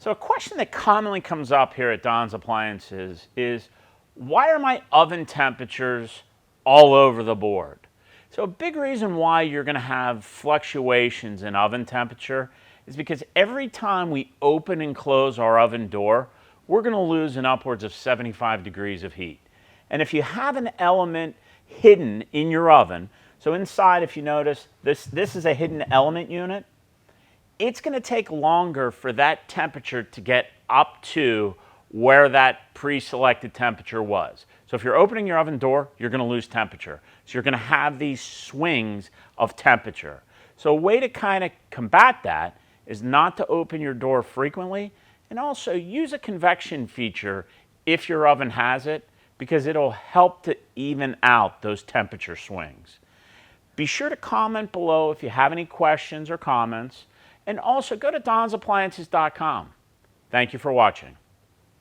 So a question that commonly comes up here at Don's Appliances is, why are my oven temperatures all over the board? So a big reason why you're going to have fluctuations in oven temperature is because every time we open and close our oven door, we're going to lose an upwards of 75 degrees of heat. And if you have an element hidden in your oven, so inside, if you notice, this is a hidden element unit, it's going to take longer for that temperature to get up to where that pre-selected temperature was. So if you're opening your oven door, you're going to lose temperature. So you're going to have these swings of temperature. So a way to kind of combat that is not to open your door frequently, and also use a convection feature if your oven has it, because it'll help to even out those temperature swings. Be sure to comment below if you have any questions or comments. And also go to donsappliances.com. Thank you for watching.